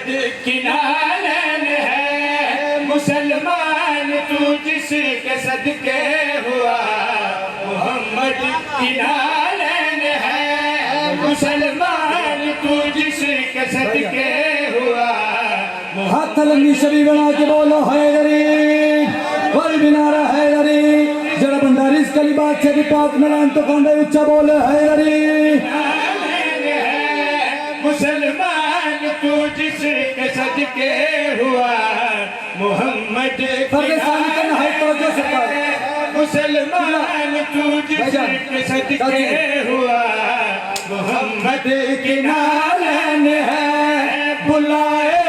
محمد کی نالین ہے، مسلمان تو جس کے صدقے ہوا، محمد کی نالین ہے، مسلمان تو جس کے صدقے ہوا۔ ہاتھ لنگی شبی بنا کے بولو حیدری، کوئی بھی نعرہ حیدری، جڑا بندہ رزق علی بادشاہ کی پاک نلان تو کھاندے اچھا بولے حیدری۔ مسلمان تو جس کے صدقے ہوا، محمد کی مسلمان تو جس کے صدقے ہوا، محمد کی نالین ہے، بلائے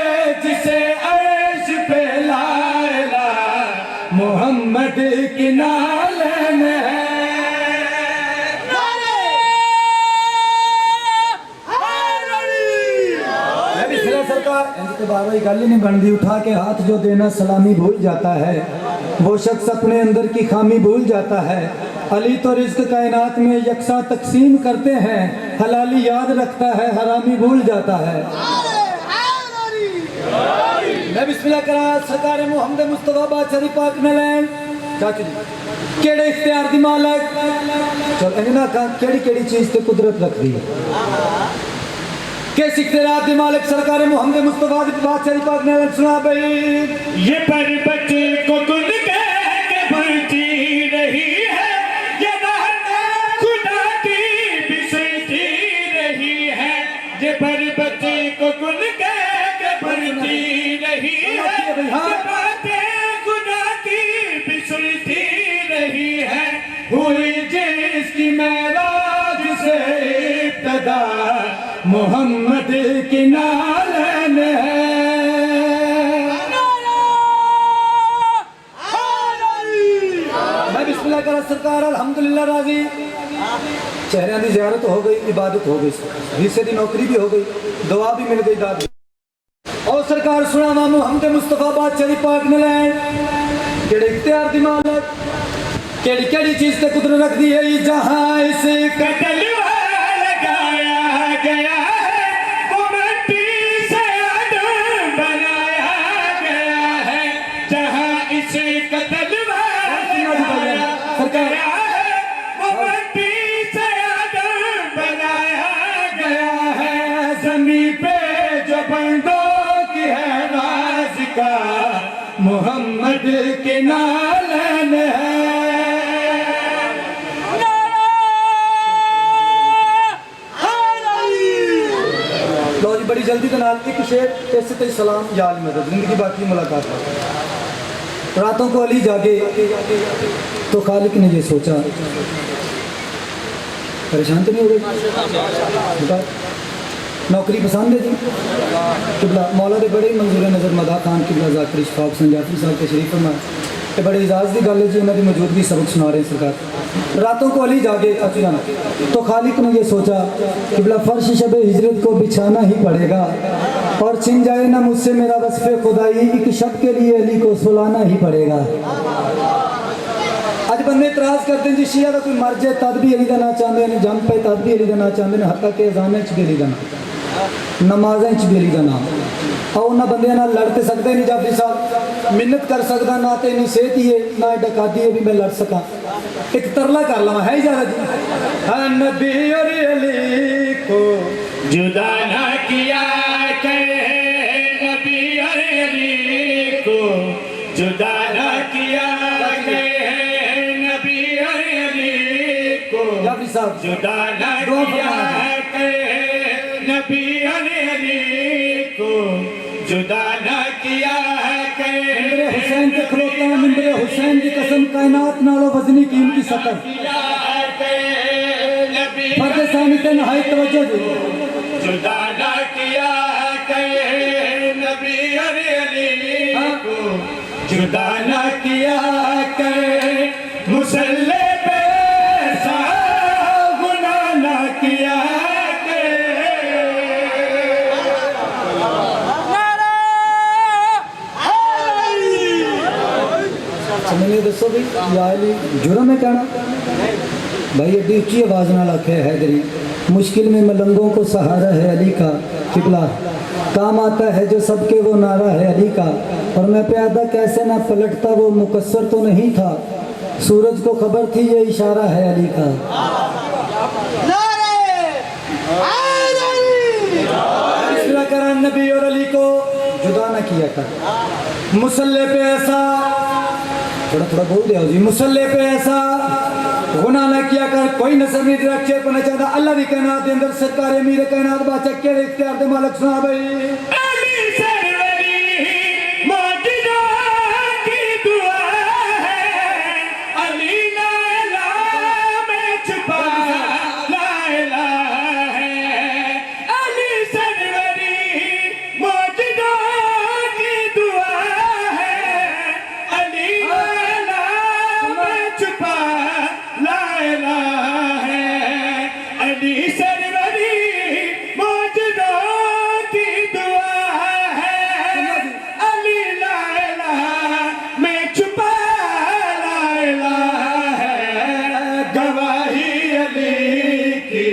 جسے عرش پہ لا الہ، محمد کی نالین ہے۔ بابا گل ہی نہیں بندی، اٹھا کے ہاتھ جو دینا سلامی بھول جاتا ہے، وہ شخص اپنے اندر کی خامی بھول جاتا ہے۔ علی تو رزق کائنات میں یکساں تقسیم کرتے ہیں، حلالی یاد رکھتا ہے، حرامی بھول جاتا ہے۔ میں بسم اللہ کرا سرکار محمد مصطفیٰ بادشاہ پاک نلین چاچو جی کیڑے اختیار دی مالک، چل انہاں کا کیڑی کیڑی چیز تے قدرت رکھ دی ہے، کیس اختیارات دی مالک سرکار محمد مصطفیٰ بادشاہ پاک نے سنا بھئی، یہ پربت کو کن کہہ کے بڑھتی رہی ہے، یہ رحمت خدا کی بسرتی رہی ہے، یہ پربت کو کن کہہ کے بڑھتی رہی ہے، یہ باتیں خدا کی بسرتی رہی ہے، ہوئی جس کی معراج سے ابتدا، محمد کی نالین ہے۔ میں بسم اللہ کرا سرکار الحمدللہ راضی، چہرے دی زیارت ہو گئی، عبادت ہو گئی، حصے دی نوکری بھی ہو گئی، دعا بھی مل گئی، داد اور سرکار سنا محمد مصطفیٰ بادشاہ پاک نے لائن کیڑے اختیار دی مالک، کیڑی کیڑی چیز تے قدرت رکھ دی ہے، جہاں اس قتل لگایا گیا ہے، وہ مٹی سے آدم بنایا گیا ہے، جہاں اس قتل لگایا گیا ہے، وہ مٹی سے آدم بنایا گیا ہے، زمین پہ جو بندوں کی ہے راز کا، محمد کے نالین ہے۔ بڑی جلدی کے نال ایک شعر ایسے تے سلام یا علی مدد، زندگی باقی ملاقات۔ راتوں کو علی جاگے تو خالق نے یہ سوچا، پریشان تو نہیں ہو گئی؟ نوکری پسند ہے جی؟ قبلہ مولا دے بڑے منظور نظر مدا خان قبلہ ذاکر اشفاق سنجافی صاحب کے شریف فرمائے، یہ بڑے اعزاز دی گل ہے جی، انہوں نے موجودگی سبق سنا رہے ہیں سرکار۔ راتوں کو علی جاگے تو خالق نے یہ سوچا، قبلہ فرش شب ہجرت کو بچھانا ہی پڑے گا، اور چھن جائے نہ مجھ سے میرا وصف خدائی، ایک شب کے لیے علی کو سلانا ہی پڑے گا۔ اج بندے اعتراض کرتے ہیں جی شیعہ کا کوئی مر جائے تد بھی علی کا نہ چاہتے ہیں، جم پہ تد بھی علی کا نہ چاہتے ہیں، حتیٰ کہ اذان چ بھی علی کا نام، نمازیں چ بھی علی کا نام، اور انہاں بندیاں نال لڑ تے سکتے نہیں، جعفری صاحب منت کر سکتا نہ تے نہیں صحت ہی ہے نہ ڈکاتی ہے بھی میں لڑ سکا، ایک ترلا کر لواں ہے اجازت جی، ہاں نبی اور علی کو جدا نہ کیا کہ نبی اور علی کو جدا نہ کیا کہ نبی اور علی کو جعفری صاحب جدا نہ کیا کہ نبی اور علی کو جدا نہ کیا کہ ممبر حسین کے کھلوتا ہے، ممبر حسین کی قسم کائنات نالو وزنی قیمتی سطر فرد ثانی تے نہایت توجہ دے، جدا نہ کیا کہ نبی اور علی کو جدا نہ کیا کہ مسلح پہ ایسا گناہ نہ کیا کہ سمجھنے دسو بھی یا علی جرم ہے کہنا بھائی، ایڈی اچھی آواز نہ لکھے حیدری، مشکل میں ملنگوں کو سہارا ہے علی کا، قبلہ کام آتا ہے جو سب کے وہ نعرہ ہے علی کا، اور میں پیادہ کیسے نہ پلٹتا وہ مقصر تو نہیں تھا، سورج کو خبر تھی یہ اشارہ ہے علی کا۔ اس طرح کرن نبی اور علی کو جدا نہ کیا کر، مسلح پہ ایسا تھوڑا تھوڑا بول دیا جی، مسلح پہ ایسا گناہ نہ کیا کر، کوئی نصر نہیں تیرا چیر پہ نہ چاہتا، اللہ دی کائنات دے اندر سرکار امیر کائنات بادشاہ کے اختیار دے مالک سنا بھائی۔ علی سروری معجزہ کی دعا ہے، علی لا الہ میں چھپا لا الہ ہے، علی سروری معجزہ کی دعا ہے، علی لا الہ میں چھپا لا الہ ہے، علی سروری معجزہ کی دعا ہے، علی لا الہ میں چھپا لا الہ ہے، گواہی علی کی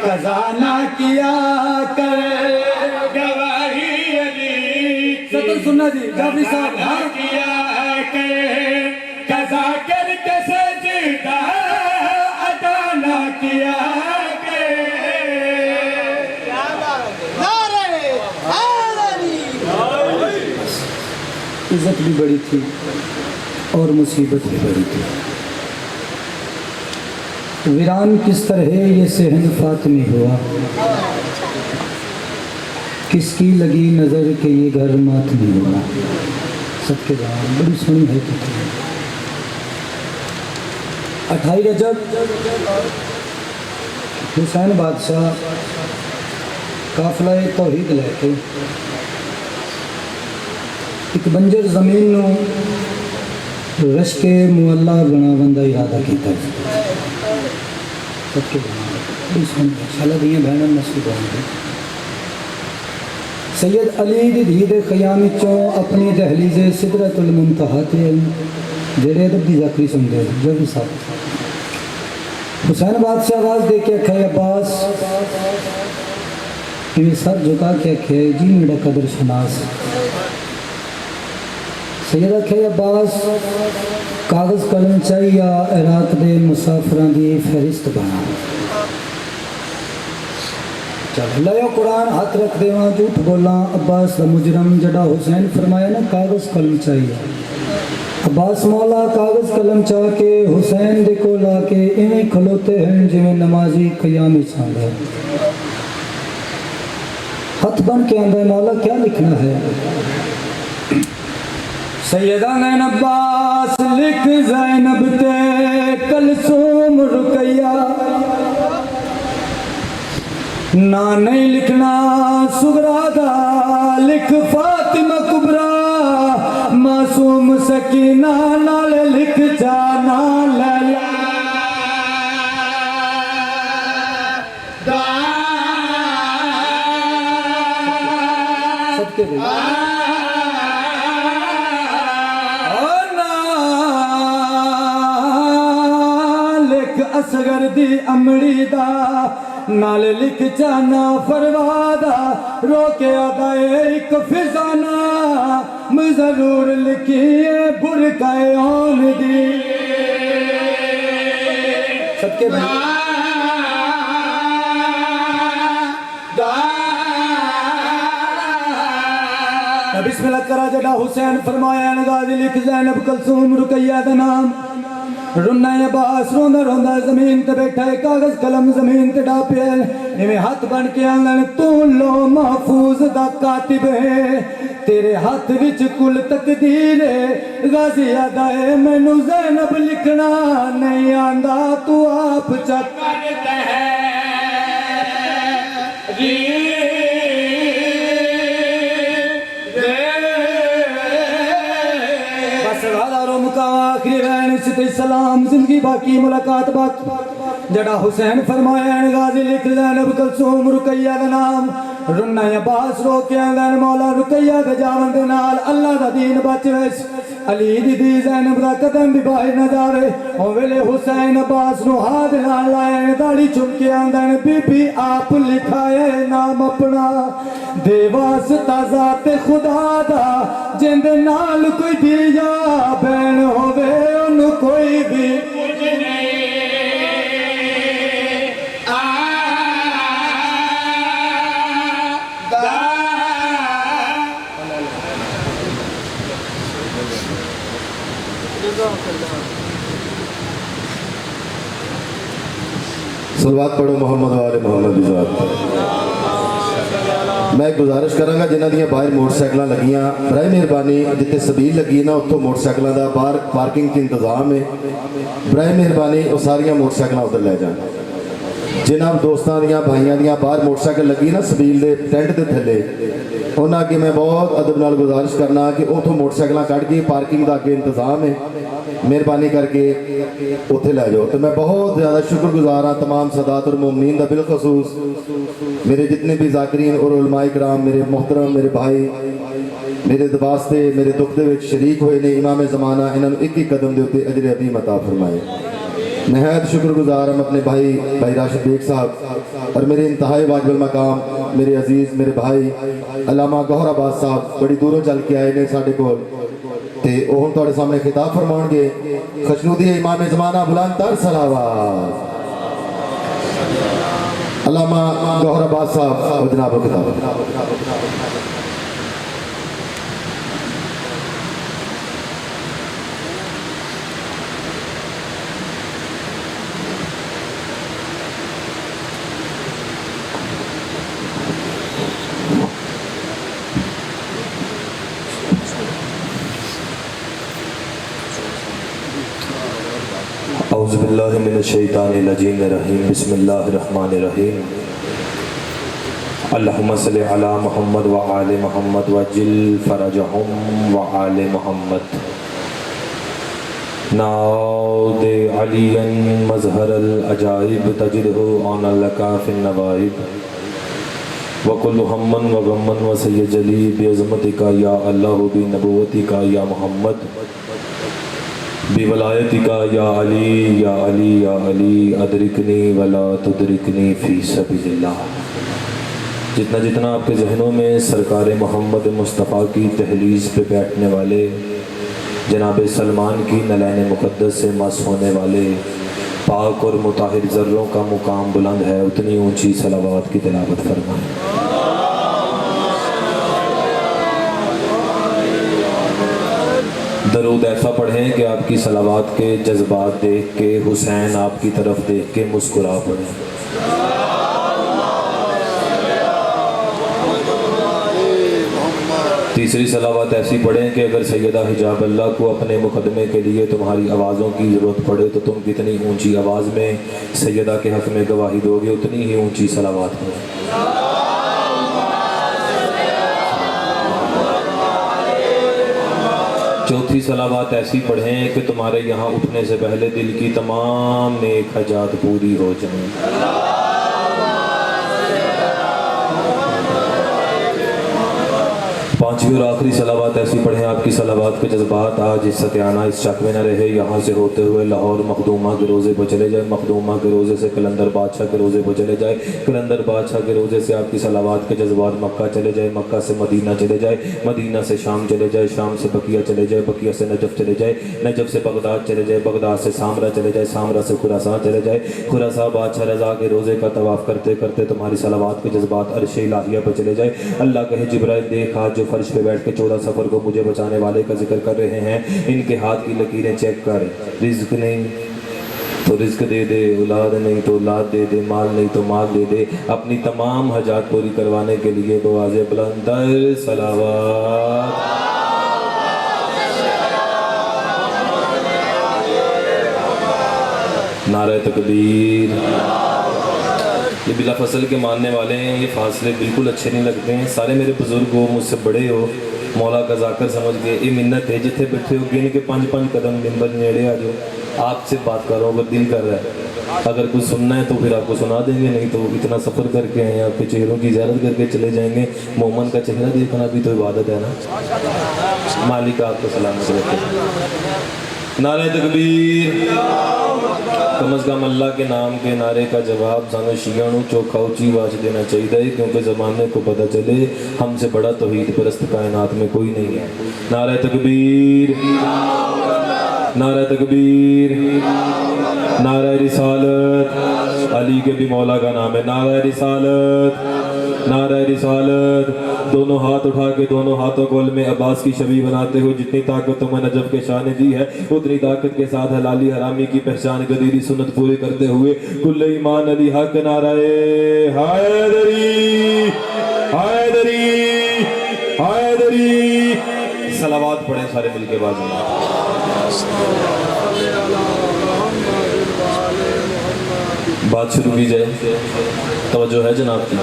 قضا نہ کیا کر، گواہی علی کی سطر سننا جی جعفری صاحب، ہاں کیا کہ قضا کر کے سجدہ ادا نہ کیا کہ عزت بھی بڑی تھی اور مصیبت بھی بڑی تھی، ویران کس طرح یہ صحن فاطمی ہوا، کس کی لگی نظر کہ یہ گھر ماتمی ہوا، سب کے جان بڑی سنی ہے کتنی۔ 28 رجب حسین بادشاہ قافلہ توحید لے کے ایک بنجر زمین نو رشک معلّہ بناون دا ارادہ کیتا ہے، سب کے جان بڑی سنی ہے، انشاءاللہ دیاں بہناں نصیب ہوں گے۔ سید علی دی دھی دے خیام وچوں اپنی دہلیز سدرۃ المنتہا تے جڑے ادب دی ذکری سنتے جو بھی صاحب حسین بادشاہ آواز دے کے آکھے عباس، یہ سر جھکا کے آکھے جی میرا قدر شناس، سید آکھے عباس کاغذ قلم چاہیے عراق دے مسافراں دی فہرست بنا، چل لیا قرآن ہاتھ رکھ دے وہاں جھوٹ بولاں، عباس دا مجرم جڑا حسین فرمایا نا کاغذ قلم چاہیے، عباس مولا کاغذ قلم چاہ کے حسین دے کو لا کے انہیں کھلوتے ہیں جو نمازی قیام چاہتا ہے، ہاتھ بن کے آندہ مولا کیا لکھنا ہے، سیدان عباس لکھ زینب تے کلثوم رقیہ، نہ نہیں لکھنا سغرا دا لکھ فاطمہ کبرا، معصوم سکینہ نال لکھ جانا لیلا، سب کے دے لکھ اصغر دی امڑی دا، نال لکھ جانا فروادا، روکے آدائے ایک فضانا، میں ضرور لکھیے برکائے آن دی، سب کے بھائی بسم اللہ کرا جڑا حسین فرمایا نگاہ لکھ زینب کلثوم رقیہ دا نام، رنہ عباس روندہ روندہ زمین تے بیٹھا ہے، کاغذ قلم زمین تے ڈا پیا ہے، میں ہاتھ بن کے آنگن تو لو محفوظ دا کاتب ہے، تیرے ہاتھ وچ کل تقدیر ہے، غازی آدھا ہے مینو زینب لکھنا نہیں آندہ تو آپ چک کرتا ہے آخری رہن ست سلام زندگی باقی ملاقات باقی، جڑا حسین فرمایا غازی لکھ زینب کلثوم رقیہ دا نام، رنہ عباس رو کے آنگن مولا رقیہ دے جاون دے نال اللہ دا دین بچ ویس، علی دی دی زینب دا قدم بھی باہر نہ جاوے او ویلے حسین عباس نو ہاتھ نال لائے داڑھی چم کے آندن بی بی آپ لکھائے نام اپنا دے واسطہ ذات خدا دا جند نال کوئی دل یا بین ہووے انہوں کوئی بھی صلوات پڑھو محمد والے محمد ذات۔ میں ایک گزارش کراں گا جنہ دیاں باہر موٹر سائیکلاں لگیاں برائے مہربانی جتے سبیل لگی نا اتھوں موٹر سائیکلاں دا باہر پارکنگ کی انتظام ہے برائے مہربانی وہ ساریاں موٹر سائیکلاں ادھر لے جان جناب دوستاں دیاں بھائیاں دیاں باہر موٹر سائیکل لگی نا سبیل دے ٹینٹ دے تھلے انہاں کہ میں بہت ادب نال گزارش کرنا کہ اتھوں موٹر سائیکلاں کٹ کے پارکنگ دا اگے انتظام ہے مہربانی کر کے اتھے لے جاؤ تو میں بہت زیادہ شکر گزار ہاں تمام سادات اور مومنین دا بالخصوص میرے جتنے بھی ذاکرین اور علماء کرام میرے محترم میرے بھائی میرے واسطے میرے دکھ دے وچ شریک ہوئے نے امام زمانہ انہاں نوں ایک قدم دے اوتے اجر عظیم عطا فرمائے نہایت شکر گزار ہم اپنے بھائی راشد بیگ صاحب اور میرے انتہائی واجب المقام میرے عزیز میرے بھائی علامہ گوہر عباس صاحب بڑی دوروں چل کے آئے نے ساڈے کول تے وہ ہن تواڈے سامنے خطاب فرماؤں گے خشنودی امام زمانہ بلند تر صلوات علامہ گوہر عباس صاحب جناب و خطاب اعوذ باللہ من الشیطان الرجیم الرحیم بسم اللہ الرحمن الرحیم اللہم صلی علی محمد وآل محمد وجل فرجہم وآل محمد ناود علی مظہر العجائب تجدہ آن لکا فی النوائب وکل ہمن وغمن وسیجلی بعظمتکا یا اللہ بنبوتکا یا محمد بولایتکا یا علی یا علی یا علی ادرکنی ولا تدرکنی فی سبیل اللہ۔ جتنا جتنا آپ کے ذہنوں میں سرکار محمد مصطفیٰ کی دہلیز پہ بیٹھنے والے جناب سلمان کی نلین مقدس سے مس ہونے والے پاک اور مطہر ذروں کا مقام بلند ہے اتنی اونچی صلوات کی تلاوت فرمائیں۔ درود ایسا پڑھیں کہ آپ کی صلوات کے جذبات دیکھ کے حسین آپ کی طرف دیکھ کے مسکرا پڑھیں۔ تیسری صلوات ایسی پڑھیں کہ اگر سیدہ حجاب اللہ کو اپنے مقدمے کے لیے تمہاری آوازوں کی ضرورت پڑے تو تم کتنی اونچی آواز میں سیدہ کے حق میں گواہی دو گے اتنی ہی اونچی صلوات پڑھیں۔ چوتھی صلوات ایسی پڑھیں کہ تمہارے یہاں اٹھنے سے پہلے دل کی تمام نیک حاجات پوری ہو جائیں۔ پانچویں اور آخری صلوات ایسی پڑھیں آپ کی صلوات کے جذبات آج اس ستیانہ اس چک میں نہ رہے یہاں سے ہوتے ہوئے لاہور مخدومہ کے روزے پر چلے جائے مخدومہ کے روزے سے قلندر بادشاہ کے روزے پر چلے جائے قلندر بادشاہ کے روزے سے آپ کی صلوات کے جذبات مکہ چلے جائے مکہ سے مدینہ چلے جائے مدینہ سے شام چلے جائے شام سے بقیہ چلے جائے بقیہ سے نجف چلے جائے نجف سے بغداد چلے جائے بغداد سے سامرا چلے جائے سامرا سے خراسان چلے جائے خراسان بادشاہ رضا کے روزے کا طواف کرتے کرتے تمہاری صلوات کے جذبات عرش الہیہ پر چلے جائے اللہ کہے جبرائیل دیکھ آج جو فرش پہ بیٹھ کے 14 سفر کو مجھے بچانے والے کا ذکر کر رہے ہیں ان کے ہاتھ کی لکیریں چیک کر رزق نہیں تو رزق دے دے اولاد نہیں تو اولاد دے دے مال نہیں تو مال دے دے اپنی تمام حاجات پوری کروانے کے لیے بواز بلندر صلوات نعرہ تکبیر۔ یہ بلا فصل کے ماننے والے ہیں یہ فاصلے بالکل اچھے نہیں لگتے ہیں سارے میرے بزرگ ہو مجھ سے بڑے ہو مولا کا ذاکر سمجھ گئے یہ منت ہے جتھے بیٹھے ہو گن کے 5 قدم منبر نیڑے آ جاؤ آپ سے بات کر رہا ہوں، اگر دل کر رہا ہے اگر کچھ سننا ہے تو پھر آپ کو سنا دیں گے، نہیں تو اتنا سفر کر کے ہیں آپ کے چہروں کی زیارت کر کے چلے جائیں گے۔ مومن کا چہرہ دیکھنا بھی تو عبادت ہے نا۔ مالک آپ کو سلامت رکھے۔ نعرہ تکبیر، کم از کم اللہ کے نام کے نعرے کا جواب سانو شیعہ نو چوکھا اونچی آواز دینا چاہیے، کیونکہ زمانے کو پتہ چلے ہم سے بڑا توحید پرست کائنات میں کوئی نہیں ہے۔ نعرہ تکبیر، نعرہ تکبیر، نعرہ رسالت، علی کے بھی مولا کا نام ہے، نعرہ رسالت، نعرہ رسالت۔ دونوں ہاتھ اٹھا کے دونوں ہاتھوں کو علم عباس کی شبیہ بناتے ہو، جتنی طاقت تمہیں نجف کے شاہ نے دی ہے اتنی طاقت کے ساتھ حلالی حرامی کی پہچان گدیری سنت پورے کرتے ہوئے کل ایمان علی حق نعرہ حیدری حیدری حیدری۔ صلوات پڑھیں سارے مل کے بازو۔ بات شروع کی جائے، توجہ ہے جناب کی؟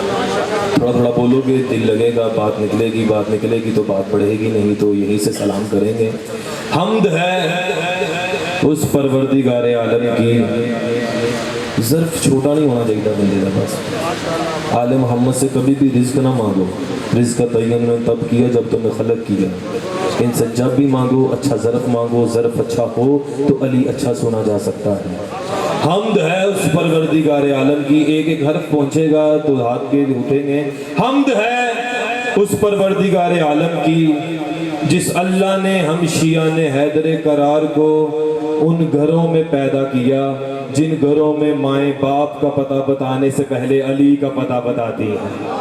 تھوڑا تھوڑا بولو گے دل لگے گا، بات نکلے گی، بات نکلے گی تو بات بڑھے گی، نہیں تو یہیں سے سلام کریں گے۔ حمد ہے اس پروردگار عالم کی، ظرف چھوٹا نہیں ہونا چاہیے بندے کا، بس آل محمد سے کبھی بھی رزق نہ مانگو، رزق کا تعین میں تب کیا جب تمہیں خلق کیا۔ ان سے جب بھی مانگو اچھا ظرف مانگو، ظرف اچھا ہو تو علی اچھا سنا جا سکتا ہے۔ حمد ہے اس پروردگار عالم کی، ایک ایک حرف پہنچے گا تو ہاتھ کے اٹھیں گے۔ حمد ہے اس پروردگار عالم کی جس اللہ نے ہم شیعہ نے حیدر کرار کو ان گھروں میں پیدا کیا جن گھروں میں مائیں باپ کا پتہ بتانے سے پہلے علی کا پتہ بتاتی ہیں۔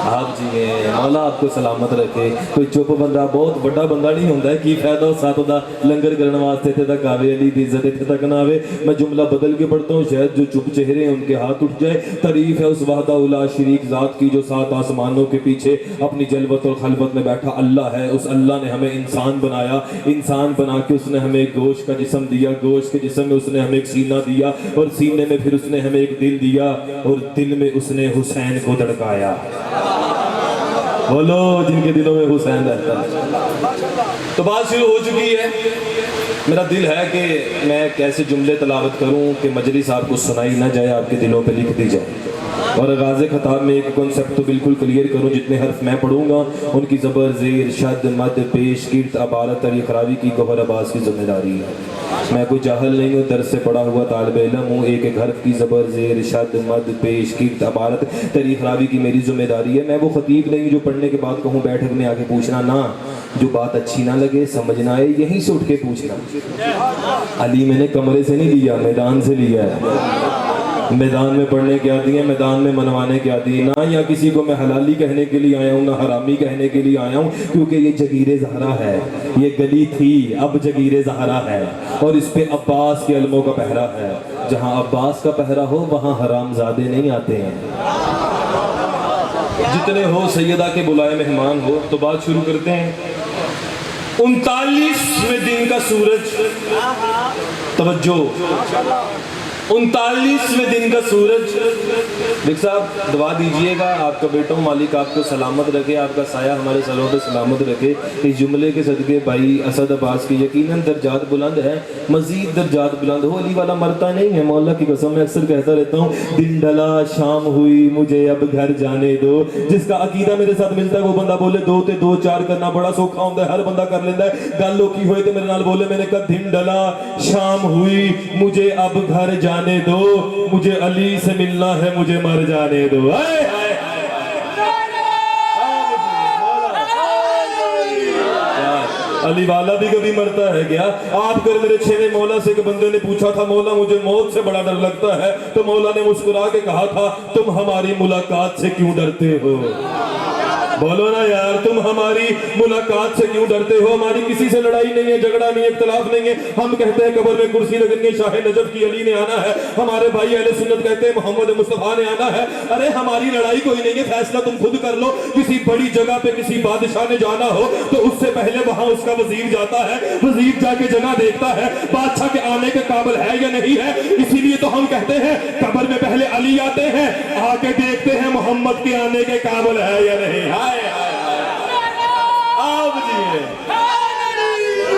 آپ جی مولا آپ کو سلامت رکھے۔ کوئی چپ بندہ بہت بڑا بندہ نہیں ہوتا ہے، کی فائدہ ساتھ دا لنگر کرنے واسطے تے تک آوے، علی دی عزت تے تک نہ آوے۔ میں جملہ بدل کے پڑھتا ہوں، شاید جو چپ چہرے ہیں ان کے ہاتھ اٹھ جائے۔ تعریف ہے اس وحدہ الا شریک ذات کی جو سات آسمانوں کے پیچھے اپنی جلوت اور خلوت میں بیٹھا اللہ ہے۔ اس اللہ نے ہمیں انسان بنایا، انسان بنا کے اس نے ہمیں ایک گوشت کا جسم دیا، گوشت کے جسم میں اس نے ہمیں ایک سینہ دیا، اور سینے میں پھر اس نے ہمیں ایک دل دیا، اور دل میں اس نے حسین کو دھڑکایا۔ بولو جن کے دلوں میں حسین رہتا ہے۔ تو بات شروع ہو چکی ہے۔ میرا دل ہے کہ میں کیسے جملے تلاوت کروں کہ مجلس آپ کو سنائی نہ جائے، آپ کے دلوں پہ لکھ دی جائے، اور آغاز خطاب میں ایک کنسپٹ تو بالکل کلیئر کروں۔ جتنے حرف میں پڑھوں گا ان کی زبر زیر شد مد پیش کرت عبارت طریق راوی کی گوہر عباس کی ذمہ داری ہے۔ میں کوئی جاہل نہیں ہوں، درس سے پڑھا ہوا طالب علم ہوں۔ ایک ایک حرف کی زبر زیر شد مد پیش کرت عبارت طریق راوی کی میری ذمہ داری ہے۔ میں وہ خطیب نہیں جو پڑھنے کے بعد کہوں بیٹھک میں آ کے پوچھنا، نہ جو بات اچھی نہ لگے سمجھ نہ آئے یہیں سے اٹھ کے پوچھنا۔ علی میں نے کمرے سے نہیں لیا، میدان سے لیا ہے۔ میدان میں پڑھنے کے عادی ہیں، میدان میں منوانے کے عادی ہیں۔ نہ یا کسی کو میں حلالی کہنے کے لیے آیا ہوں، نہ حرامی کہنے کے لیے آیا ہوں، کیونکہ یہ جگیر زہرا ہے۔ یہ گلی تھی، اب جگیر زہرا ہے، اور اس پہ عباس کے علموں کا پہرا ہے۔ جہاں عباس کا پہرا ہو وہاں حرام زادے نہیں آتے ہیں۔ جتنے ہو سیدہ کے بلائے مہمان ہو۔ تو بات شروع کرتے ہیں۔ 39ویں دن کا سورج، توجہ، 39ویں دن کا سورج۔ دیکھ صاحب دعا دیجئے گا، آپ کا بیٹا مالک آپ کو سلامت رکھے، آپ کا سایہ ہمارے سروں پہ سلامت رکھے۔ اس جملے کے صدقے بھائی اسد عباس کی یقیناً درجات بلند ہے، مزید درجات بلند ہو۔ علی والا مرتا نہیں ہے، مولا کی قسم میں اکثر کہتا رہتا ہوں، دن ڈلا شام ہوئی مجھے اب گھر جانے دو۔ جس کا عقیدہ میرے ساتھ ملتا ہے وہ بندہ بولے دو تے دو چار کرنا بڑا سوکھا ہوتا ہے، ہر بندہ کر لیتا ہے۔ گل لوکی ہوئے تو میرے نال بولے، میں نے کہا دن ڈلا شام ہوئی مجھے اب گھر جانے دو، مجھے علی سے ملنا ہے مجھے مر جانے دو۔ علی والا بھی کبھی مرتا ہے کیا؟ آپ کر میرے چھویں مولا سے کہ بندے نے پوچھا تھا مولا مجھے موت سے بڑا ڈر لگتا ہے، تو مولا نے مسکرا کے کہا تھا تم ہماری ملاقات سے کیوں ڈرتے ہو؟ بولو نا یار، تم ہماری ملاقات سے کیوں ڈرتے ہو؟ ہماری کسی سے لڑائی نہیں ہے، جھگڑا نہیں ہے، اختلاف نہیں ہے۔ ہم کہتے ہیں قبر میں کرسی لگنی ہے، شاہ نجف کی علی نے آنا ہے۔ ہمارے بھائی اہل سنت کہتے ہیں محمد مصطفیٰ نے آنا ہے۔ ارے ہماری لڑائی کوئی نہیں ہے، فیصلہ تم خود کر لو۔ کسی بڑی جگہ پہ کسی بادشاہ نے جانا ہو تو اس سے پہلے وہاں اس کا وزیر جاتا ہے، وزیر جا کے جگہ دیکھتا ہے بادشاہ کے آنے کے قابل ہے یا نہیں ہے۔ اسی لیے تو ہم کہتے ہیں قبر میں پہلے علی آتے ہیں، آ کے دیکھتے ہیں محمد کے آنے کے قابل ہے یا نہیں۔ آپ جی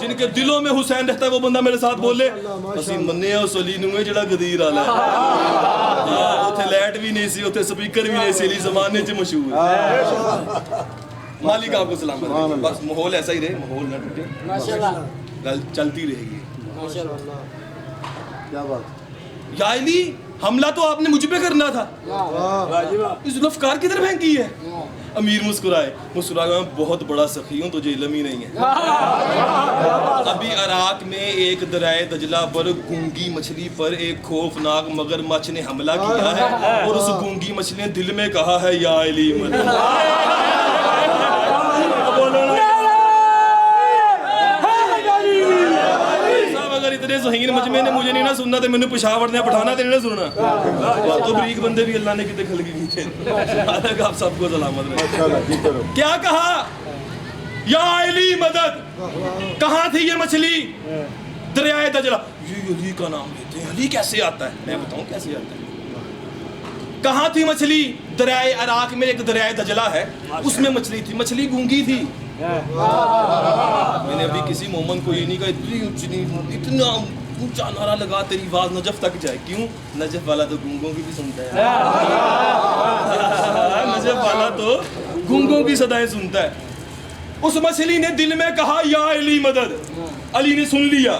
جن کے دلوں میں حسین رہتا ہے وہ بندہ میرے ساتھ بولے اسی مننے اس علی نوں جڑا غدیر والا ہے. اوتھے لائٹ بھی نہیں سی, اوتھے سپیکر بھی نہیں سی, علی زمانے چ مشہور ہے. مالک آپ کو سلامت رکھے. بس ماحول ایسا ہی رہے, ماحول نہ ٹوٹے, گل چلتی رہے گی. کیا بات. یا علی حملہ تو آپ نے مجھ پہ کرنا تھا, ذوالفقار کدھر پھینکی ہے. امیر مسکرائے, میں بہت بڑا سخی ہوں, تجھے علم ہی نہیں ہے. ابھی عراق میں ایک دریائے دجلہ پر گونگی مچھلی پر ایک خوفناک مگرمچھ نے حملہ کیا ہے, اور اس گونگی مچھلی نے دل میں کہا ہے یا علی مدد. اگر اتنے ذہین مجمع نے مجھے نہیں نہ سننا تو مینوں پشاور نے پٹھانا تو نہیں نہ سننا. تو بریک بندے بھی اللہ نے کتے کھل کے کیتے. آپ سب کو سلامت رہے. کیا کہا یا علی مدد. کہاں تھی یہ مچھلی؟ دریائے دجلہ. یہ علی کا نام لیتے ہیں, علی کیسے آتا ہے؟ میں بتاؤں کیسے آتا ہے. کہاں تھی مچھلی؟ دریائے عراق میں ایک دریائے دجلہ ہے, اس میں مچھلی تھی. مچھلی گونگی تھی. میں نے ابھی کسی مومن کو یہ نہیں کہا اتنا اونچا نعرہ لگا تیری آواز نجف تک جائے. کیوں؟ نجف والا تو گونگوں کی بھی سنتا ہے. نجف والا تو گونگوں کی صدائیں سنتا ہے. اس مچھلی نے دل میں کہا یا علی مدد. علی نے سن لیا,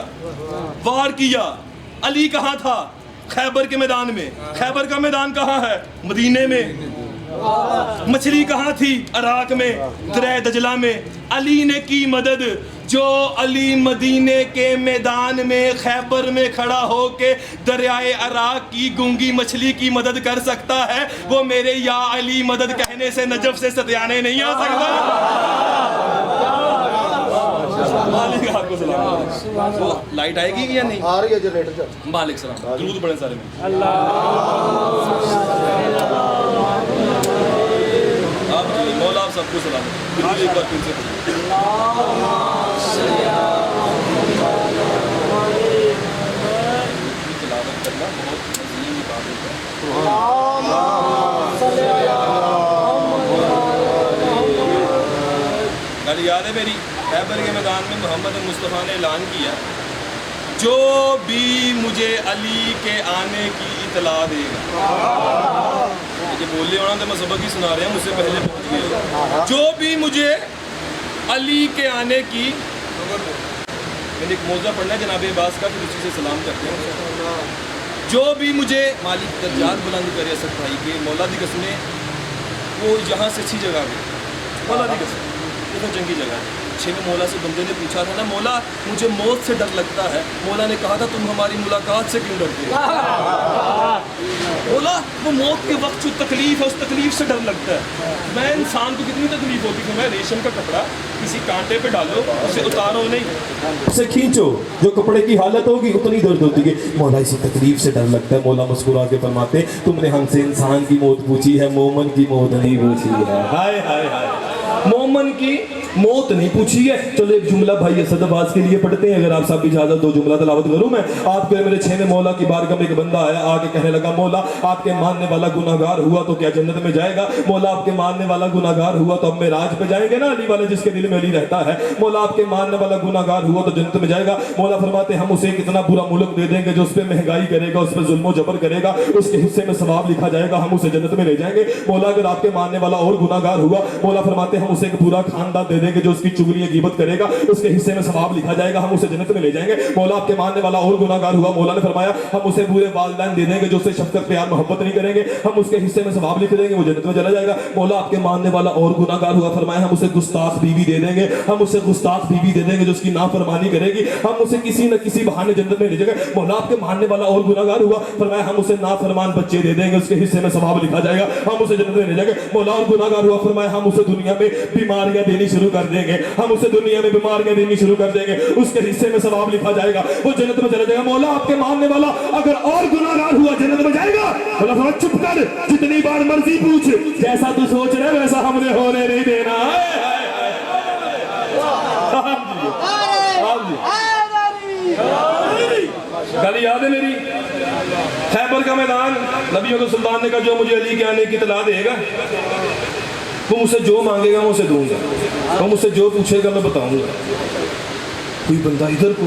وار کیا. علی کہاں تھا؟ خیبر کے میدان میں. خیبر کا میدان کہاں ہے؟ مدینے میں. مچھلی کہاں تھی؟ عراق میں, دریائے دجلہ میں. علی نے کی مدد. جو علی مدینے کے میدان میں خیبر میں کھڑا ہو کے دریائے عراق کی گونگی مچھلی کی مدد کر سکتا ہے, وہ میرے یا علی مدد کہنے سے نجف سے ستیانے نہیں آ سکتا. مالک آپ کو سلام. وہ لائٹ آئے گی یا نہیں؟ آ رہی ہے جنریٹر. مالک سلام. درود پڑھیں سارے میں. آپ جی مولا آپ سب کو سلام. ایک بار پھر سے تلاوت کرنا بہت عظیم عبادت ہے. گل یاد ہے میری؟ خیبر کے میدان میں محمد مصطفیٰ نے اعلان کیا جو بھی مجھے علی کے آنے کی اطلاع دے گا. مجھے بولے ہونا تو میں سبق ہی سنا رہا ہوں, مجھ سے پہلے پہنچ گئے. جو بھی مجھے علی کے آنے کی, میں نے ایک موضوع پڑھنا ہے جناب عباس کا, پھر اسی سے سلام کرتے ہیں. جو بھی مجھے مالک درجات بلند کرے اسد بھائی کے, مولا دی قسمیں وہ یہاں سے اچھی جگہ گئی. مولا دی قسم دیکھو جنگی جگہ ہے. اچھے میں مولا سے بندے نے پوچھا تھا نا, مولا مجھے موت سے ڈر لگتا ہے. مولا نے کہا تھا تم ہماری ملاقات سے کیوں ڈرتے ہو؟ بولا وہ موت کے وقت جو تکلیف ہے اس تکلیف سے ڈر لگتا ہے. میں انسان کو کتنی تکلیف ہوتی ہے, میں ریشم کا کپڑا کسی کانٹے پہ ڈالو اسے اتارو نہیں, اسے کھینچو, جو کپڑے کی حالت ہوگی اتنی درد ہوتی ہے. مولا اسی تکلیف سے ڈر لگتا ہے. مولا مسکرا کے فرماتے ہیں تم نے ہم سے انسان کی موت پوچھی ہے, مومن کی موت نہیں پوچھی ہے. ہائے ہائے ہائے, مومن کی موت نہیں پوچھی ہے. چلو ایک جملہ بھائی اسد عباس کے لیے پڑھتے ہیں, اگر آپ سب اجازت دو جملہ تلاوت کروں میں آپ کے. میرے چھے میں مولا کی بارگاہ میں ایک بندہ آیا, آ کے کہنے لگا مولا آپ کے ماننے والا گناہگار ہوا تو کیا جنت میں جائے گا؟ مولا آپ کے ماننے والا گناہگار ہوا تو اب معراج پہ جائیں گے نا, علی والے جس کے دل میں علی رہتا ہے. مولا آپ کے ماننے والا گناہگار ہوا تو جنت میں جائے گا. مولا فرماتے ہم اسے اتنا برا ملک دے دیں گے جو اس پہ مہنگائی کرے گا, اس پہ ظلم و جبر کرے گا, اس کے حصے میں ثواب لکھا جائے گا, ہم اسے جنت میں لے جائیں گے. مولا اگر آپ کے ماننے والا اور گناہگار ہوا, مولا فرماتے ہم اسے ایک پورا خاندان دے دیں گے جو اس کی چغلی غیبت کرے گا, اس کے حصے میں ثواب لکھا جائے گا, ہم اسے جنت میں لے جائیں گے. مولا آپ کے ماننے والا اور گناہگار ہوا, مولا نے فرمایا ہم اسے پورے والدین دے دیں گے جو اسے شفقت پیار محبت نہیں کریں گے, ہم اس کے حصے میں ثواب لکھ دیں گے, وہ جنت میں چلا جائے گا. مولا آپ کے ماننے والا اور گناہگار ہوا, فرمایا ہم اسے گستاخ بیوی دے دیں گے, ہم اسے گستاخ بیوی دے دیں گے جو اس کی نافرمانی کرے گی, ہم اسے کسی نہ کسی بہانے جنت میں لے جائیں گے. مولا آپ کے ماننے والا اور گناہگار ہوا, فرمایا ہم اسے نافرمان بچے دے دیں گے, اس کے حصے میں ثواب لکھا جائے گا, ہم اسے جنت میں لے جائیں گے. مولا اور گناہگار ہوا, فرمایا ہم اسے دنیا میں بیماریاں دینی شروع کر دیں گے, ہم اسے دنیا میں بیماریاں دینی شروع کر دیں گے, اس کے حصے میں ثواب لکھا جائے گا, وہ جنت میں چلا جائے گا. مولا آپ کے ماننے والا اگر اور گناہگار ہوا جنت میں جائے گا. مولا فرمایا چپ کر, جتنی بار مرضی پوچھ, جیسا تو سوچ رہے ویسا ہم نے ہونے نہیں دینا. گل یاد ہے میری؟ خیبر کا میدان, نبیوں کے سلطان نے کہا جو مجھے علی کے آنے کی اطلاع دے گا وہ مجھ سے جو مانگے گا میں اسے دوں گا, وہ مجھ سے جو پوچھے گا میں بتاؤں گا. کوئی بندہ ادھر کو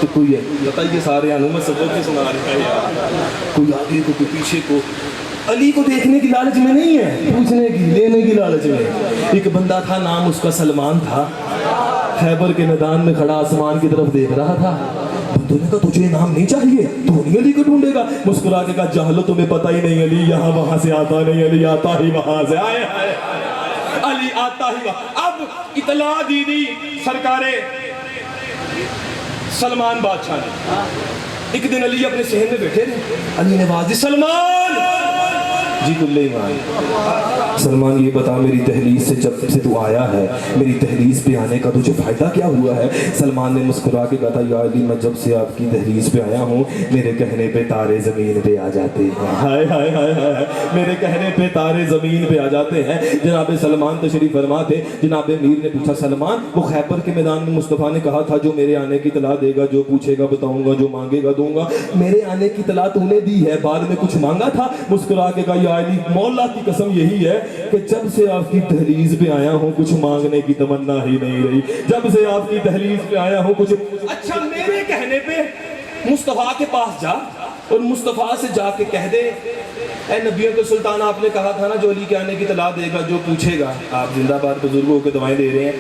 تو کوئی ہے, بتائیے سارے آنوں میں سبق کے سنا رہا ہے یار, کوئی آگے کو کوئی پیچھے کو. علی کو دیکھنے کی لالچ میں نہیں ہے, پوچھنے کی لینے کی لالچ میں. ایک بندہ تھا نام اس کا سلمان تھا, خیبر کے میدان میں کھڑا آسمان کی طرف دیکھ رہا تھا. بندوں نے کہا تجھے نام نہیں چاہیے, تو نہیں علی کو ڈھونڈے گا. مسکرا کے کہا جاہلو تمہیں پتہ ہی نہیں, علی یہاں وہاں سے آتا نہیں, علی آتا ہی وہاں سے. آئے علی آتا ہی وہاں. اب اطلاع دی سرکار سلمان بادشاہ نے. ایک دن علی اپنے صحن میں بیٹھے تھے, علی نے آواز دی سلمان. جی کلے ایمان. سلمان یہ بتا میری تحریض سے جب سے تو آیا ہے, میری تحریض پہ آنے کا تجھے فائدہ کیا ہوا ہے؟ سلمان نے مسکرا کے کہا یا علی میں جب سے آپ کی تحریض پہ آیا ہوں میرے کہنے پہ تارے زمین پہ آ جاتے ہیں. ہائے ہائے ہائے ہائے, میرے کہنے پہ تارے زمین پہ آ جاتے ہیں. جناب سلمان تشریف فرما تھے. جناب امیر نے پوچھا سلمان وہ خیبر کے میدان میں مصطفیٰ نے کہا تھا جو میرے آنے کی اطلاع دے گا, جو پوچھے گا بتاؤں گا, جو مانگے گا دوں گا, میرے آنے کی اطلاع تو نے دی ہے, بعد میں کچھ مانگا تھا؟ مسکرا کے کہا یا علی مولا کی قسم یہی ہے کہ جب سے آپ کی دہلیز پہ آیا ہوں کچھ مانگنے کی تمنا ہی نہیں رہی, جب سے آپ کی دہلیز پہ آیا ہوں کچھ. اچھا میرے کہنے پہ مصطفیٰ کے پاس جا اور مصطفیٰ سے جا کے کہہ دے اے نبیوں کے سلطان آپ نے کہا تھا نا جو علی کے آنے کی اطلاع دے گا جو پوچھے گا. آپ زندہ باد بزرگوں کے دعائیں دے رہے ہیں.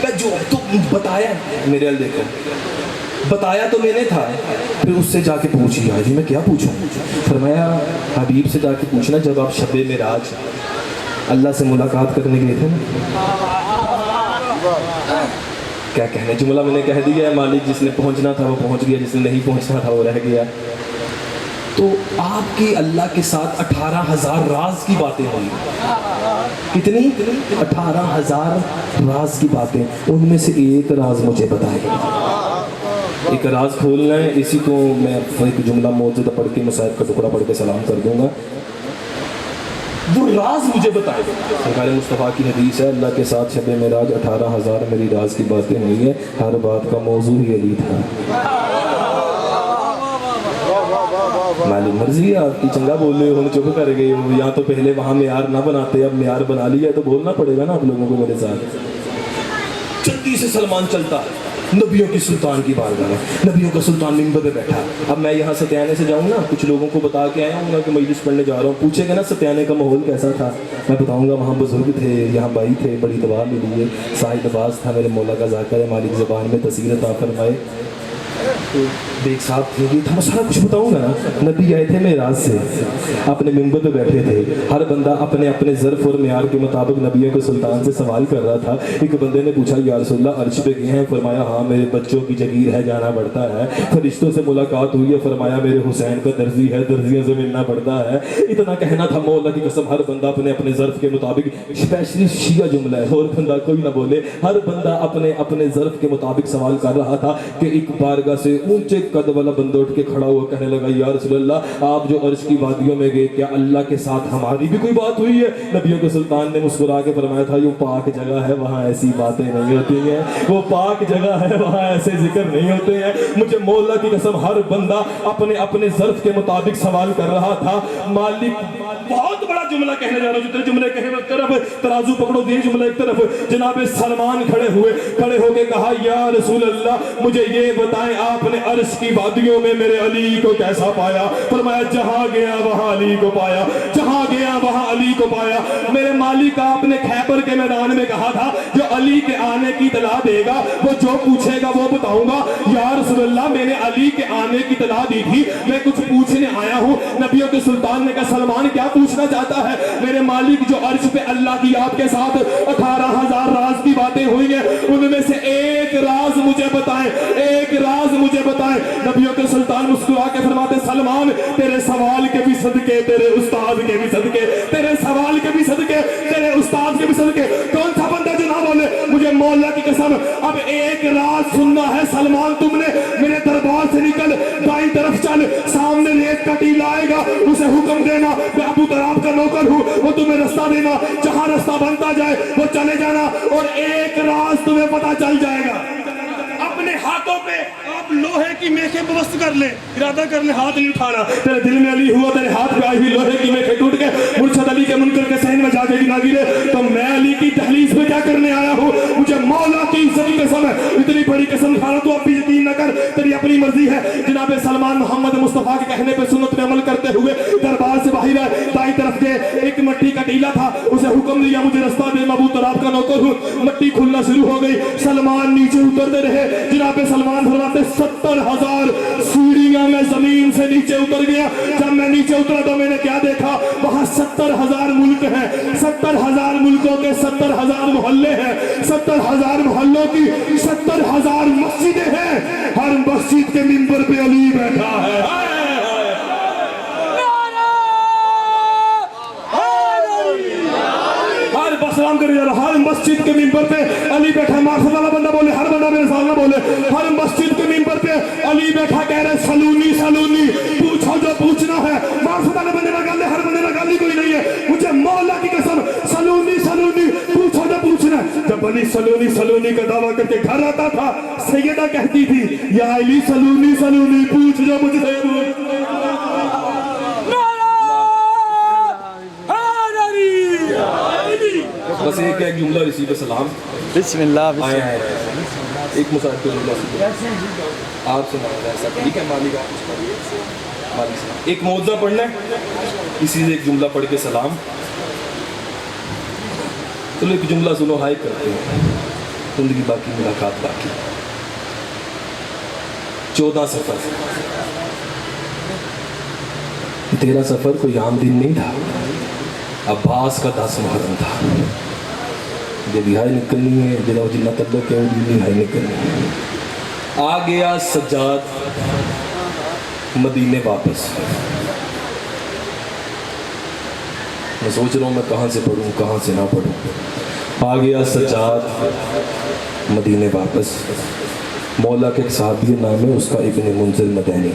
میں جو تو بتایا میرے ال دیکھو بتایا تو میں نے تھا, پھر اس سے جا کے پوچھی جی میں کیا پوچھوں؟ فرمایا حبیب سے جا کے پوچھنا جب آپ شب معراج اللہ سے ملاقات کرنے گئے تھے کیا کہنے. جملہ میں نے کہہ دیا ہے مالک, جس نے پہنچنا تھا وہ پہنچ گیا, جس نے نہیں پہنچنا تھا وہ رہ گیا. تو آپ کی اللہ کے ساتھ 18,000 راز کی باتیں ہوئی. کتنی؟ 18,000 راز کی باتیں. ان میں سے ایک راز مجھے بتائے. ایک راز کھولنا ہے, اسی کو میں ایک جملہ موجودہ پڑھ کے مصائب کا ٹکڑا پڑھ کے سلام کر دوں گا. وہ راز مجھے بتائے. سرکار مصطفیٰ کی حدیث ہے اللہ کے ساتھ شب معراج 18,000 میری راز کی باتیں ہوئی ہیں, ہر بات کا موضوع ہی علی تھا. معلوم مرضی ہے آپ کی, چنگا بول رہے ہو ہم چپ کر گئے ہو. یا تو پہلے وہاں معیار نہ بناتے, اب معیار بنا لیا تو بولنا پڑے گا نا آپ لوگوں کو میرے ساتھ. جلدی سے سلمان چلتا ہے نبیوں کی سلطان کی بارگاہ میں. نبیوں کا سلطان منبر پہ بیٹھا. اب میں یہاں ستیانے سے جاؤں نا, کچھ لوگوں کو بتا کے آیا ہوں گا کہ مجلس پڑھنے جا رہا ہوں. پوچھے گا نا ستیانے کا ماحول کیسا تھا, میں بتاؤں گا وہاں بزرگ تھے, یہاں بھائی تھے, بڑی دعا ملی ہے, صاحب عباس تھا, میرے مولا کا ذاکر ہے, مالک زبان میں تصویر عطا فرمائے. بیگ صاحب تھے, یہ تھا, میں سارا کچھ بتاؤں گا نا. نبی آئے تھے معراج سے, اپنے منبر پہ بیٹھے تھے, ہر بندہ اپنے اپنے ظرف اور معیار کے مطابق نبیوں کے سلطان سے سوال کر رہا تھا. ایک بندے نے پوچھا یا رسول اللہ عرش پہ گئے ہیں؟ فرمایا ہاں میرے بچوں کی جگیر ہے جانا پڑتا ہے. فرشتوں سے ملاقات ہوئی ہے؟ فرمایا میرے حسین کا درزی ہے درزیوں سے ملنا پڑتا ہے. اتنا کہنا تھا مولا کی قسم, ہر بندہ اپنے اپنے ظرف کے مطابق, اسپیشلی شیعہ جملہ ہے, اور بندہ کوئی نہ بولے, ہر بندہ اپنے اپنے ظرف کے مطابق سوال کر رہا تھا. کہ ایک بارگاہ سے اونچے قد والا بندہ اٹھ کے کھڑا ہوا کہنے لگا یا رسول اللہ آپ جو عرش کی وادیوں میں گئے کیا اللہ کے ساتھ ہماری بھی کوئی بات ہوئی ہے؟ نبیوں کے سلطان نے مسکرا کے فرمایا تھا یہ پاک جگہ ہے, وہاں ایسی باتیں نہیں ہوتی ہیں, وہ پاک جگہ ہے, وہاں ایسے ذکر نہیں ہوتے ہیں. مجھے مولا کی قسم ہر بندہ اپنے اپنے ظرف کے مطابق سوال کر رہا تھا. مالک بہت بڑا جملہ کہنے جا رہا ہوں, جتنے جملے کہے ایک طرف, ترازو پکڑو دیے جملہ ایک طرف. جناب سلمان کھڑے ہو کے کہا یا رسول اللہ مجھے یہ بتائیں آپ نے عرش کی وادیوں میں میرے علی کو کیسا پایا؟ فرمایا جہاں گیا وہاں علی کو پایا, جہاں گیا وہاں علی کو پایا. میرے مالک آپ نے خیبر کے میدان میں کہا تھا جو علی کے آنے کی اطلاع دے گا وہ جو پوچھے گا وہ بتاؤں گا. یا رسول اللہ میں نے علی کے آنے کی اطلاع دی تھی, میں کچھ پوچھنے آیا ہوں. نبیوں کے سلطان نے کہا سلمان کیا پوچھنا چاہتا ہے؟ میرے مالک جو عرش پہ اللہ کی آپ کے ساتھ 18,000 راز کی باتیں ہوئی ہیں ان میں سے ایک راز مجھے بتائیں, ایک راز مجھے بتائیں. نبیوں کے سلطان مسکرا کے فرماتے سلمان تیرے سوال کے بھی صدقے, تیرے استاد کے بھی صدقے, تیرے سوال کے بھی صدقے, تیرے استاد کے بھی صدقے. کون سا بندہ جو نہ بولے مجھے مولا کی قسم اب ایک راز سننا ہے. سلمان تم نے میرے دربار سے نکل, دائیں طرف چل, سامنے ریت کا ٹیلا آئے گا, اسے حکم دینا میں ابو تراب کا نوکر ہوں, وہ تمہیں رستہ دینا, جہاں رستہ بنتا جائے وہ چلے جانا, اور ایک راز تمہیں پتا چل جائے گا. اپنے ہاتھ ہاتھوں پہ آپ لوہے کی میخیں بوست کر لیں, ارادہ کر لیں ہاتھ نہیں اٹھانا, تیرے دل میں علی ہوا, تیرے ہاتھ پہ آئی ہوئی لوہے کی میخیں ٹوٹ کے مرشد علی کے منکر کے صحن میں جا کے گنا گرے, تو میں علی کی دہلیز پہ کیا کرنے آیا ہوں؟ مجھے مولا کی عزت کی قسم ہے, اتنی بڑی قسم کھا رہا, تو اب بھی یقین نہ کر, تیری اپنی مرضی ہے. جناب سلمان محمد مصطفیٰ کے کہنے پہ سنت پہ عمل کرتے ہوئے دربار سے باہر آئے, دائیں طرف کے ایک مٹی کا ٹیلا تھا, اسے حکم دیا مجھے رستہ دے, میں ابو تراب کا نوکر ہوں. مٹی کھلنا شروع ہو گئی, سلمان نیچے اترتے رہے. جناب سلمان فرماتے 70,000 سیڑھیاں میں زمین سے نیچے اتر گیا. جب میں نیچے اترا تو میں نے کیا دیکھا, وہاں 70,000 ملک ہیں, 70,000 ملکوں کے 70,000 محلے ہیں, 70,000 محلوں کی 70,000 مسجدیں ہیں. ہر مسجد کے منبر پہ علی بیٹھا ہے. سلام کرے جا رہا, ہر مسجد کے منبر پہ علی بیٹھا. معرفت والا بندہ بولے, ہر بندہ میرے ساتھ نہ بولے, ہر مسجد کے منبر پہ علی بیٹھا, کہہ رہے سلونی سلونی, پوچھو جو پوچھنا ہے. معرفت والے بندے نہ گالے, ہر بندے نہ گالی کوئی نہیں ہے, مجھے مولا کی قسم سلونی سلونی, پوچھو جو پوچھنا ہے. جب علی سلونی سلونی کا دعویٰ کر کے گھر آتا تھا, سیدہ کہتی تھی یا علی سلونی سلونی, پوچھ جو مجھ سے پوچھ. بس ایک جملہ اسی پہ سلام. بسم اللہ آئے آئے ایک مساعد کو جملہ آپ سے مانگا ایسا, ٹھیک ہے مالک آپ اس پر مالک سلام. ایک موضوع پڑھنا ہے, اسی سے ایک جملہ پڑھ کے سلام. چلو ایک جملہ سنو, ہائی کرتے ہیں, زندگی باقی ملاقات باقی. 14 سفر, 13 سفر کوئی عام دن نہیں تھا, عباس کا 10 محرم تھا. جب رہائی نکلنی ہے, جنہوں جنہ تعلق ہے وہ رہائی نکلنی ہے. آ گیا سجاد مدینے واپس. میں سوچ رہا ہوں میں کہاں سے پڑھوں کہاں سے نہ پڑھوں. آ گیا سجاد مدینے واپس. مولا کے ایک صحابی نام ہے, اس کا ابن منذر مدینی,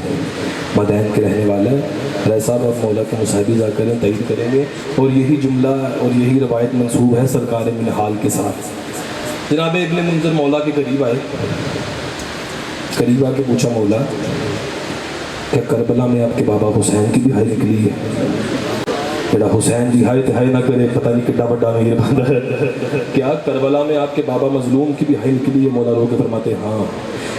مدین کے رہنے والا ہے. رائے صاحب آپ مولا کے مصاحبی جا کریں, تعین کریں گے, اور یہی جملہ اور یہی روایت منسوب ہے سرکار منحال کے ساتھ. جناب ابن منذر مولا کے قریب آئے, قریب آ کے پوچھا مولا کہ کربلا میں آپ کے بابا حسین کی بھی ہائی نکلی ہے؟ بڑا حسین بھی ہائی تہائی نہ کرے, پتہ نہیں کتنا بڑا امیر بندہ ہے. کیا کربلا میں آپ کے بابا مظلوم کی بھی ہائی نکلی ہے؟ مولا رو کے فرماتے ہاں.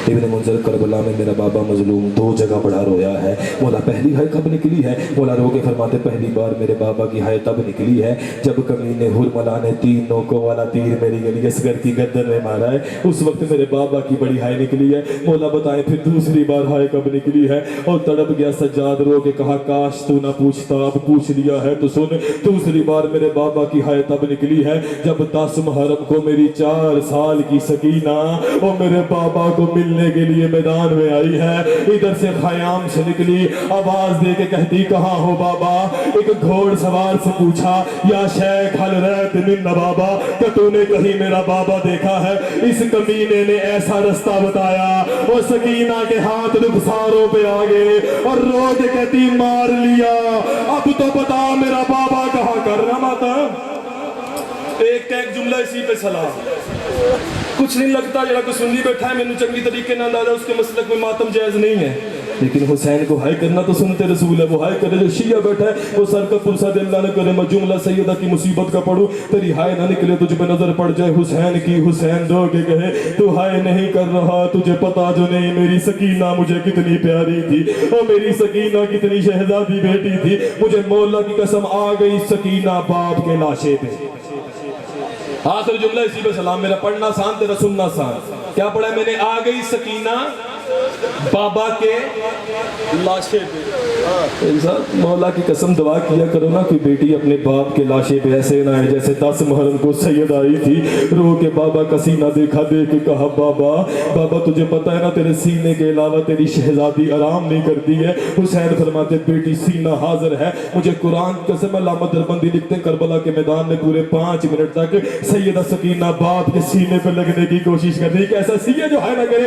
ابن منذر کربلا میں میرا بابا مظلوم 2 جگہ بڑا رویا ہے. مولا پہلی ہائی کب نکلی ہے؟ مولا رو کے فرماتے پہلی بار میرے بابا کی ہائی تب نکلی ہے جب کمینے ہرملا نے 3 نوکوں والا تیر میری گلی اصغر کی گردن میں مارا ہے, اس وقت میرے بابا کی بڑی ہائی نکلی ہے. مولا بتائیں پھر دوسری بار ہائی کب نکلی ہے؟ اور تڑپ گیا سجاد, رو کے کہا کاش تو نہ پوچھتا, اب پوچھ لیا ہے تو سن. دوسری بار میرے بابا کی ہائی تب نکلی ہے جب 10 محرم کو میری 4 سال کی سکینہ اور میرے بابا کو ملنے کے لیے میدان میں آئی ہے. ادھر سے خیام سے نکلی, آواز دے کے کہتی کہاں ہو بابا؟ ایک گھوڑ سوار سے پوچھا یا شیخ حل ریت من بابا, کہ تو نے کہیں میرا بابا دیکھا ہے؟ اس کمینے نے ایسا رستہ بتایا, وہ سکینہ کے ہاتھ رخساروں پہ آ گئے اور رو کے کہتی مار لیا, اب تو بتا میرا بابا کہاں کر رہا ماتا. ایک جملہ اسی پہ سلام. کچھ نہیں لگتا جڑا کوئی سنی بیٹھا ہے, میں چنگی طریقے نہ اندازہ اس کے مسلک میں ماتم جائز نہیں ہے, لیکن حسین کو ہائی کرنا تو سنت رسول ہے. وہ ہائی کرے, جو شیعہ بیٹھا ہے وہ سر کا پرسہ دل نہ کرے. میں جملہ سیدہ کی مصیبت کا پڑھوں, تیری ہائی نہ نکلے تجھ پہ نظر پڑ جائے حسین کی. حسین رو کے کہے تو ہائی نہیں کر رہا, تجھے پتا جو نہیں میری سکینہ مجھے کتنی پیاری تھی, اور میری سکینہ کتنی شہزادی بیٹی تھی. مجھے مولا کی قسم آ گئی سکینہ باپ کے لاشے پہ. آخر جملہ اسی پہ سلام. میرا پڑھنا آسان, تیرا سننا آسان. کیا پڑھا ہے میں نے؟ آ گئی سکینہ بابا کے لاشے پہ. مولا کی قسم دعا کیا کرو نا, کوئی بیٹی اپنے باپ کے لاشے پہ ایسے نہ آئے جیسے 10 محرم کو سید آئی تھی, رو کے بابا کا سینہ دیکھا, دیکھ کے کہا بابا تجھے پتا ہے نا تیرے سینے کے علاوہ تیری شہزادی آرام نہیں کرتی ہے. حسین فرماتے بیٹی سینہ حاضر ہے. مجھے قرآن کی قسم علامہ دربندی لکھتے ہیں کربلا کے میدان میں پورے 5 منٹ تک سیدہ سکینہ باپ کے سینے پہ لگنے کی کوشش کر رہی. کیسا سیہ جو ہے نہ کرے